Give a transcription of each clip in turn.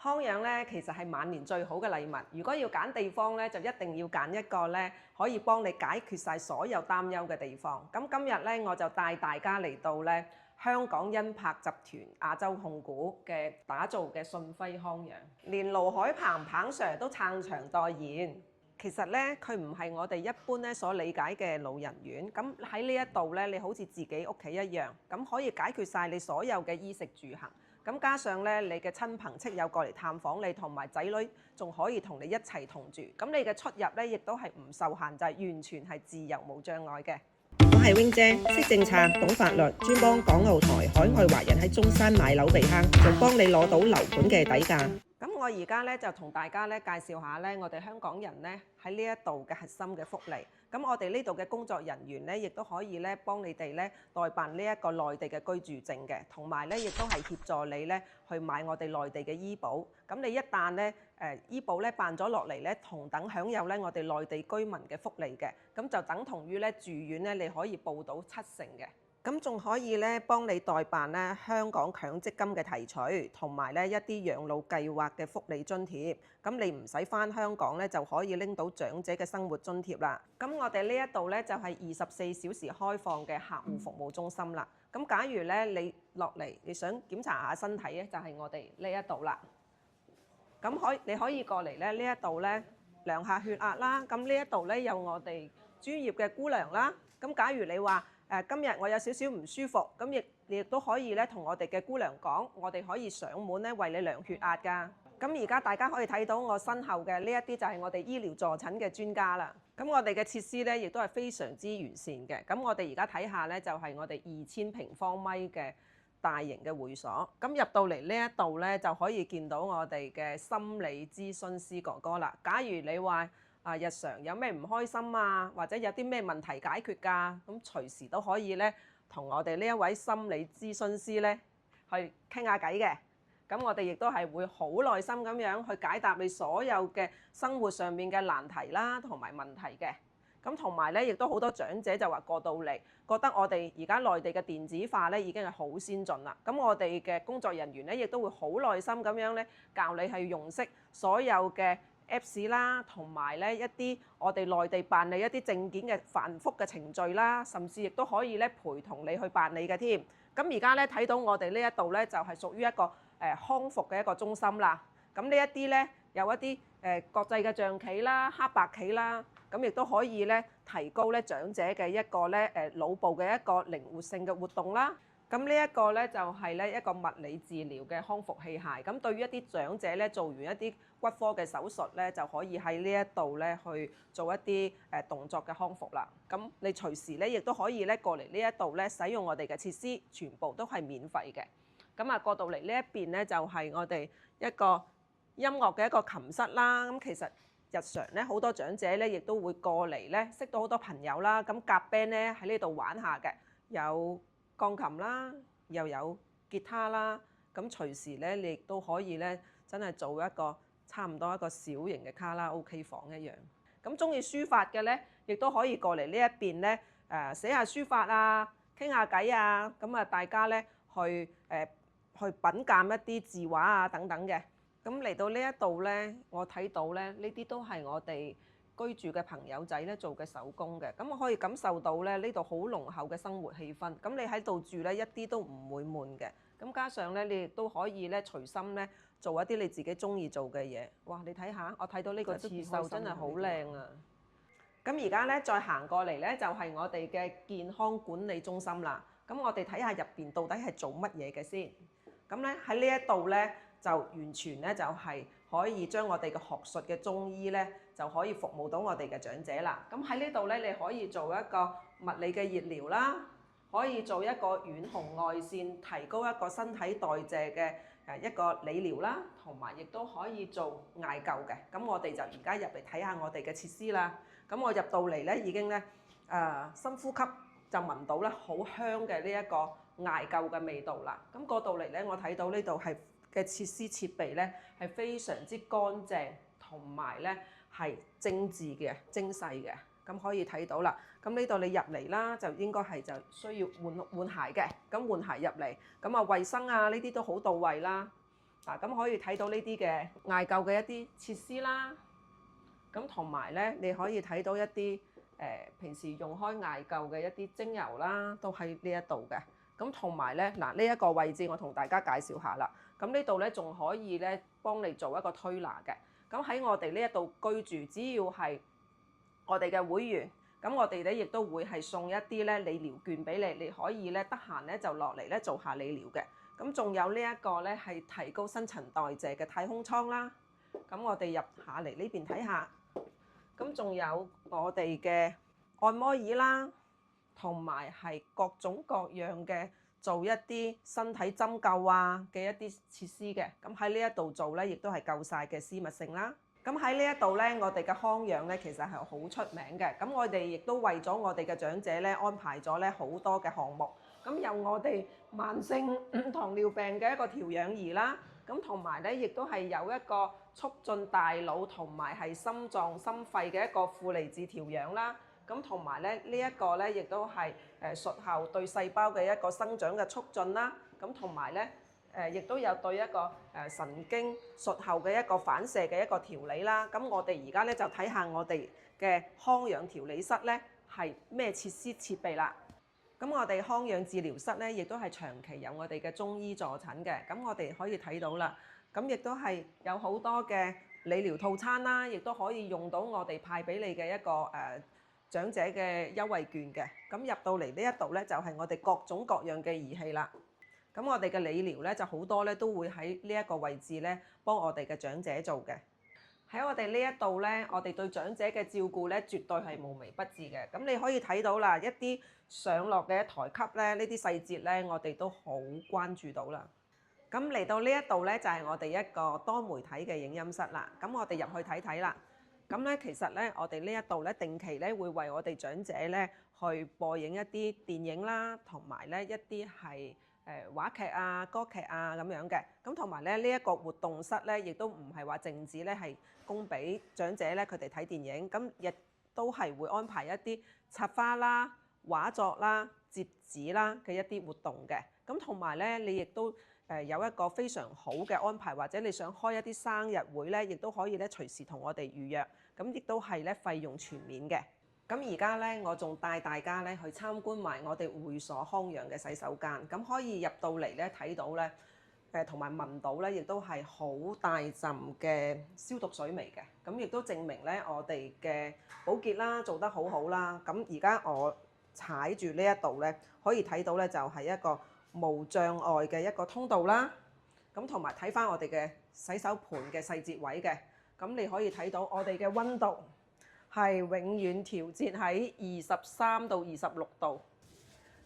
康養咧其實係晚年最好嘅禮物。如果要揀地方咧，就一定要揀一個咧可以幫你解決晒所有擔憂嘅地方。咁今日咧我就帶大家嚟到咧香港恩柏集團亞洲控股嘅打造嘅信輝康養，連盧海鵬Sir都撐場代言。其實咧佢唔係我哋一般咧所理解嘅老人院。咁喺呢一度咧，你好似自己屋企一樣，咁可以解決晒你所有嘅衣食住行。咁加上咧，你嘅親朋戚友過嚟探訪你，同埋仔女仲可以同你一齊同住。咁你嘅出入咧，亦都係唔受限制，完全係自由無障礙嘅。我係 Wing 姐，識政策，懂法律，專幫港澳台海外華人喺中山買樓避坑，仲幫你攞到樓盤嘅底價。咁我而家咧就同大家咧介紹下咧，我哋香港人咧喺呢一度嘅核心嘅福利。咁我哋呢度嘅工作人員咧，亦都可以咧幫你哋咧代辦呢一個內地嘅居住證嘅，同埋咧亦都係協助你咧去買我哋內地嘅醫保。咁你一旦咧醫保咧辦咗落嚟咧，同等享有咧我哋內地居民嘅福利嘅，咁就等同於咧住院咧你可以報到7成嘅。咁仲可以咧幫你代辦咧香港強積金嘅提取，同埋咧一啲養老計劃嘅福利津貼。咁你唔使返香港咧就可以拎到長者嘅生活津貼啦。咁我哋呢一度咧就係24小時開放嘅客戶服務中心啦。咁假如咧你落嚟你想檢查下身體咧，就係我哋呢一度啦。咁你可以過嚟咧呢一度咧量下血壓啦。咁呢一度咧有我哋專業嘅姑娘啦。咁假如你話今日我有少少唔舒服，咁你亦都可以咧同我哋嘅姑娘講，我哋可以上門咧為你量血壓㗎。咁而家大家可以睇到我身後嘅呢一啲就係我哋醫療助診嘅專家啦。咁我哋嘅設施咧亦都係非常之完善嘅。咁我哋而家睇下咧就係我哋2000平方米嘅大型嘅會所。咁入到嚟呢一度咧就可以見到我哋嘅心理諮詢師哥哥啦。假如你話日常有咩唔開心啊，或者有啲咩問題解決㗎，咁隨時都可以咧同我哋呢一位心理諮詢師咧去傾下偈嘅。咁我哋亦都係會好耐心咁樣去解答你所有嘅生活上面嘅難題啦，同埋問題嘅。咁同埋咧，亦都好多長者就話過到嚟，覺得我哋而家內地嘅電子化咧已經係好先進啦。咁我哋嘅工作人員咧亦都會好耐心咁樣咧教你係用識所有嘅Apps 啦，同埋咧一啲我哋內地辦理一啲證件嘅繁複嘅程序啦，甚至亦都可以咧陪同你去辦理嘅添。咁而家咧睇到我哋呢一度咧就係屬於一個康復嘅一個中心啦。咁呢一啲咧有一啲國際嘅象棋啦、黑白棋啦，咁亦都可以咧提高咧長者嘅一個咧腦部嘅一個靈活性嘅活動啦。咁呢一個咧就係咧一個物理治療嘅康復器械。咁對於一啲長者咧做完一啲骨科嘅手術咧，就可以喺呢一度咧去做一啲動作嘅康復啦。咁你隨時咧亦都可以咧過嚟呢一度咧使用我哋嘅設施，全部都係免費嘅。咁過到嚟呢一邊咧就係我哋一個音樂嘅一個琴室啦。咁其實日常咧好多長者咧亦都會過嚟咧識到好多朋友啦。咁夾 band 咧喺呢度玩下嘅，有鋼琴啦，又有吉他啦。咁隨時咧你亦都可以咧真係做一個差唔多一個小型嘅卡拉 OK 房一樣。咁中意書法嘅咧，亦都可以過嚟呢一邊咧寫下書法啊，傾下偈啊。咁大家咧去品鑑一啲字畫啊等等嘅。咁嚟到呢一度咧，我睇到咧呢啲都係我哋居住嘅朋友仔咧做嘅手工嘅。咁我可以感受到咧呢度好濃厚嘅生活氣氛。咁你喺度住咧一啲都唔會悶嘅。咁加上咧你亦都可以咧隨心咧做一啲你自己中意做嘅嘢。哇！你睇下，我睇到呢個刺繡真係好靚啊！咁而家咧再行過嚟咧就係我哋嘅健康管理中心啦。咁我哋睇下入邊到底係做乜嘢嘅先。咁咧喺呢一度咧就完全咧就係可以將我哋嘅學術嘅中醫咧就可以服務到我哋嘅長者啦。咁喺呢度咧你可以做一個物理嘅熱療啦，可以做一個遠紅外線提高一個身體代謝嘅一個理療啦，同埋亦都可以做艾灸嘅。咁我哋就而家入嚟睇下我哋嘅設施啦。咁我入到嚟咧已經咧深呼吸就聞到咧好香嘅呢一個艾灸嘅味道啦。咁過到嚟咧，我睇到呢度係嘅設施設備咧係非常之乾淨，同埋咧係精緻嘅、精細嘅。咁可以睇到啦。咁呢度你入嚟啦，就應該係就需要換鞋嘅。咁換鞋入嚟，咁衛生啊呢啲都好到位啦。嗱，咁可以睇到呢啲嘅艾灸嘅一啲設施啦。咁同埋咧，你可以睇到一啲平時用開艾灸嘅一啲精油啦，都喺呢一度嘅。咁同埋咧，嗱呢一個位置我同大家介紹下啦。咁呢度咧仲可以咧幫你做一個推拿嘅。咁喺我哋呢一度居住，只要係我哋嘅會員，咁我哋咧亦都會係送一啲咧理療券俾你，你可以咧得閒咧就落嚟咧做下理療嘅。咁仲有呢一個咧係提高新陳代謝嘅太空艙啦。咁我哋入下嚟呢邊睇下。咁仲有我哋嘅按摩椅啦，同埋係各種各樣嘅做一啲身體針灸啊嘅一啲設施嘅。咁喺呢一度做咧，亦都係夠晒嘅私密性啦。咁喺呢一度咧，我哋嘅康養咧其實係好出名嘅。咁我哋亦都為咗我哋嘅長者咧安排咗咧好多嘅項目。咁有我哋慢性糖尿病嘅一個調養儀啦。咁同埋咧，亦都係有一個促進大腦同埋係心臟心肺嘅一個負離子調養啦。咁同埋咧，呢一個咧亦都係術後對細胞嘅一個生長嘅促進啦。咁同埋咧，亦都有對一個神經術後嘅一個反射嘅一個調理啦。咁我哋而家咧就睇下我哋嘅康養調理室咧係咩設施設備啦。咁我哋康養治療室咧，亦都係長期有我哋嘅中醫助診嘅。咁我哋可以睇到啦，咁亦都係有好多嘅理療套餐啦，亦都可以用到我哋派俾你嘅一個長者嘅優惠券嘅。咁入到嚟呢一度咧，就係我哋各種各樣嘅儀器啦。咁我哋嘅理療咧就好多咧，都會喺呢一個位置咧幫我哋嘅長者做嘅。喺我哋呢一度咧，我哋對長者嘅照顧咧，絕對係無微不至嘅。咁你可以睇到啦，一啲上落嘅台級咧，呢啲細節咧，我哋都好關注到啦。咁嚟到呢一度咧，就係我哋一個多媒體嘅影音室啦。咁我哋入去睇睇啦。咁咧，其實咧，我哋呢一度咧，定期咧會為我哋長者咧去播映一啲電影啦，同埋咧一啲係話劇啊、歌劇啊咁樣嘅。咁同埋咧呢一個活動室咧，亦都唔係話靜止咧係供俾長者咧佢哋睇電影，咁亦都係會安排一啲插花啦、畫作啦、折紙啦嘅一啲活動嘅。咁同埋咧，你亦都有一個非常好嘅安排，或者你想開一啲生日會咧，亦都可以咧隨時同我哋預約。咁亦都係咧費用全免嘅。咁而家咧，我仲帶大家咧去參觀埋我哋會所康養嘅洗手間。咁可以入到嚟咧睇到咧，同埋聞到咧，亦都係好大陣嘅消毒水味嘅。咁亦都證明咧，我哋嘅保潔啦做得好好啦。咁而家我踩住呢一度咧，可以睇到咧就係一個無障礙嘅一個通道啦。咁同埋睇返我哋嘅洗手盤嘅細節位嘅。咁你可以睇到我哋嘅溫度係永遠調節喺23到26度。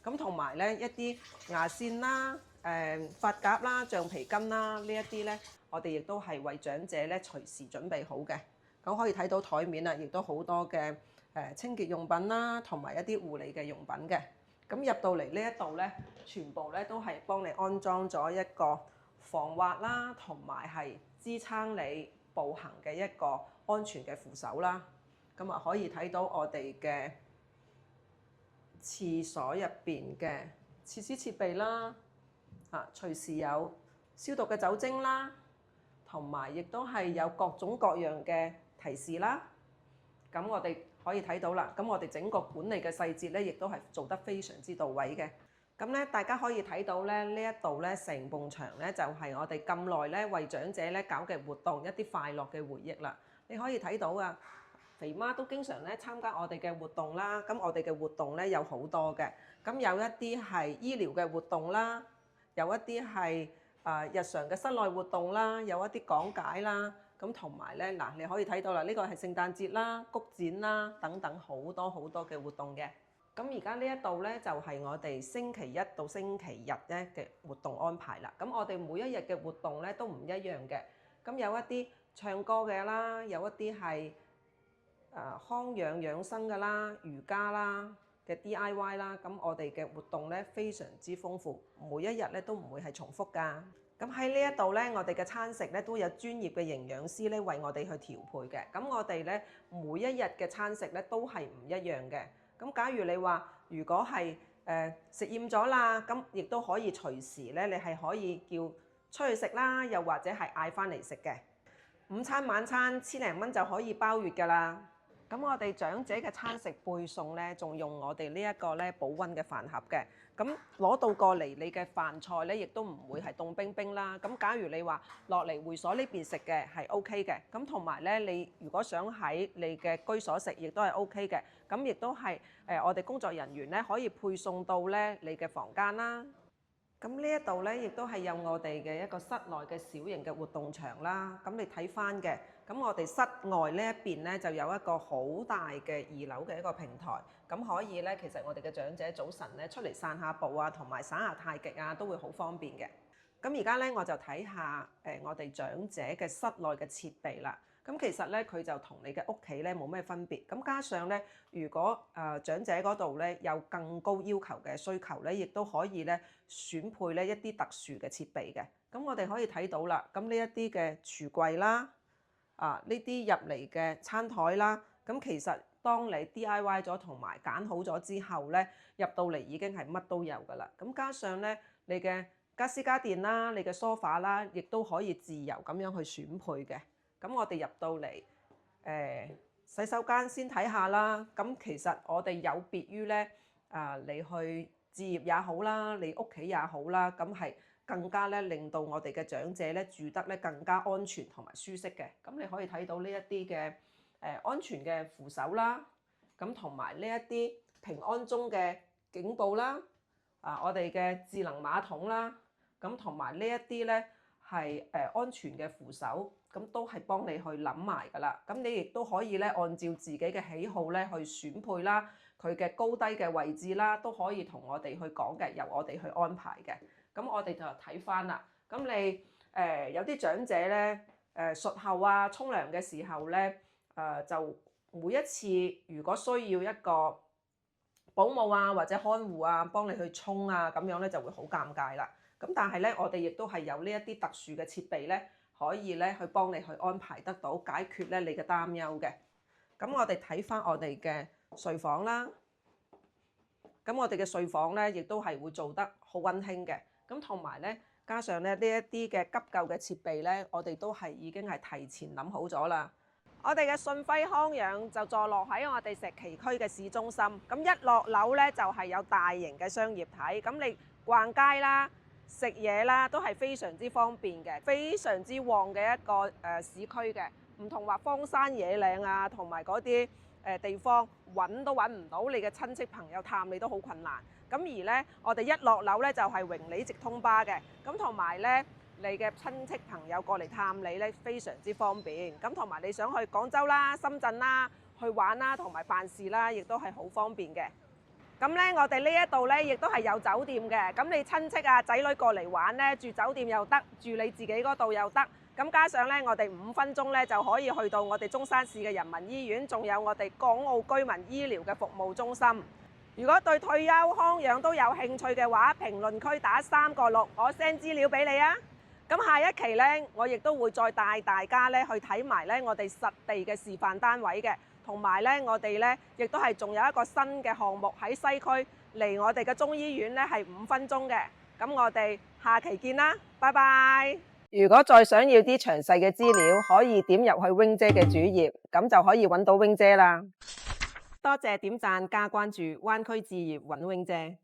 咁同埋咧一啲牙線啦、髮夾啦、橡皮筋啦呢一啲咧，我哋亦都係為長者咧隨時準備好嘅。咁可以睇到台面啊，亦都好多嘅清潔用品啦，同埋一啲護理嘅用品嘅。咁入到嚟呢一度咧，全部咧都係幫你安裝咗一個防滑啦，同埋係支撐你步行嘅一個安全嘅扶手啦。咁啊可以睇到我哋嘅廁所入邊嘅設施設備啦，隨時有消毒嘅酒精啦，同埋亦都係有各種各樣嘅提示啦。咁我哋可以睇到啦，咁我哋整個管理嘅細節咧，亦都係做得非常之到位嘅。咁咧，大家可以睇到咧，呢一度咧成埲牆咧就係我哋咁耐咧為長者咧搞嘅活動，一啲快樂嘅回憶啦。你可以睇到啊，肥媽都經常咧參加我哋嘅活動啦。咁我哋嘅活動咧有好多嘅，咁有一啲係醫療嘅活動啦，有一啲係日常嘅室內活動啦，有一啲講解啦。咁同埋咧嗱，你可以睇到啦，呢個係聖誕節啦、谷展啦等等好多好多嘅活動嘅。咁而家呢一度咧就係我哋星期一到星期日咧嘅活動安排啦。咁我哋每一日嘅活動咧都唔一樣嘅。咁有一啲唱歌嘅啦，有一啲係康養養生嘅啦、瑜伽啦嘅 DIY 啦。咁我哋嘅活動咧非常之豐富，每一日咧都唔會係重複㗎。咁喺呢一度咧，我哋嘅餐食咧都有專業嘅營養師咧為我哋去調配嘅。咁我哋咧每一日嘅餐食咧都係唔一樣嘅。咁假如你話，如果係食厭咗啦，咁亦都可以隨時咧，你係可以叫出去食啦，又或者係嗌翻嚟食嘅。午餐晚餐千零蚊就可以包月㗎啦。咁我哋長者嘅餐食配送咧，仲用我哋呢一個咧保溫嘅飯盒嘅。咁攞到過嚟，你嘅飯菜咧，亦都唔會係凍冰冰啦。咁假如你話落嚟會所呢邊食嘅係 OK 嘅。咁同埋咧，你如果想喺你嘅居所食，亦都係 OK 嘅。咁亦都係我哋工作人員咧可以配送到咧你嘅房間啦。咁呢一度咧，亦都係有我哋嘅一個室內嘅小型嘅活動場啦。咁你睇翻嘅，咁我哋室外呢一邊咧就有一個好大嘅2樓嘅一個平台，咁可以咧，其實我哋嘅長者早晨咧出嚟散下步啊，同埋耍下太極啊，都會好方便嘅。咁而家咧我就睇下我哋長者嘅室內嘅設備啦。咁其實咧佢就同你嘅屋企咧冇咩分別。咁加上咧，如果長者嗰度咧有更高要求嘅需求咧，亦都可以咧選配咧一啲特殊嘅設備嘅。咁我哋可以睇到啦，咁呢一啲嘅櫥櫃啦，呢啲入嚟嘅餐台啦，咁其實當你 DIY 咗同埋揀好咗之後咧，入到嚟已經係乜都有㗎啦。咁加上咧你嘅家私家電啦，你嘅梳化啦，亦都可以自由咁樣去選配嘅。咁我哋入到嚟洗手間先睇下啦。咁其實我哋有別於咧你去置業也好啦，你屋企也好啦，咁係更加咧令到我哋嘅長者咧住得咧更加安全同埋舒適嘅。咁你可以睇到呢一啲嘅安全嘅扶手啦，咁同埋呢一啲平安鐘嘅警報啦，我哋嘅智能馬桶啦，咁同埋呢一啲咧係安全嘅扶手。咁都係幫你去諗埋㗎啦。咁你亦都可以咧，按照自己嘅喜好咧去選配啦，佢嘅高低嘅位置啦，都可以同我哋去講嘅，由我哋去安排嘅。咁我哋就睇翻啦。咁你有啲長者咧術後啊，沖涼嘅時候咧就每一次如果需要一個保姆啊或者看護啊幫你去沖啊，咁樣咧就會好尷尬啦。咁但係咧，我哋亦都係有呢一啲特殊嘅設備咧。可以咧去幫你去安排得到，解決咧你嘅擔憂嘅。咁我哋睇翻我哋嘅睡房啦。咁我哋嘅睡房咧，亦都係會做得好溫馨嘅。咁同埋咧，加上咧呢一啲嘅急救嘅設備咧，我哋都係已經係提前諗好咗啦。我哋嘅信輝康養就坐落喺我哋石岐區嘅市中心。咁一落樓咧就係有大型嘅商業體。咁你逛街啦，食嘢啦，都係非常之方便嘅，非常之旺嘅一個市區嘅，唔同話荒山野嶺啊，同埋嗰啲地方揾都揾唔到你嘅親戚朋友探你都好困難。咁而呢，我哋一落樓呢，就係榮里直通巴嘅，咁同埋呢，你嘅親戚朋友過嚟探你呢，非常之方便。咁同埋你想去廣州啦、深圳啦去玩啦，同埋辦事啦，亦都係好方便嘅。咁咧，我哋呢一度咧，亦都係有酒店嘅。咁你親戚啊、仔女過嚟玩咧，住酒店又得，住你自己嗰度又得。咁加上咧，我哋5分鐘咧就可以去到我哋中山市嘅人民醫院，仲有我哋港澳居民醫療嘅服務中心。如果對退休康養都有興趣嘅話，評論區打3個6，我 send 資料俾你啊。咁下一期咧，我亦都會再帶大家咧去睇埋咧我哋實地嘅示範單位嘅。同埋咧，我哋咧亦都係仲有一個新嘅項目喺西區，離我哋嘅中醫院咧係5分鐘嘅。咁我哋下期見啦，拜拜！如果再想要啲詳細嘅資料，可以點入去 Wing 姐嘅主頁，咁就可以揾到 Wing 姐啦。多謝點讚加關注，灣區置業揾 Wing 姐。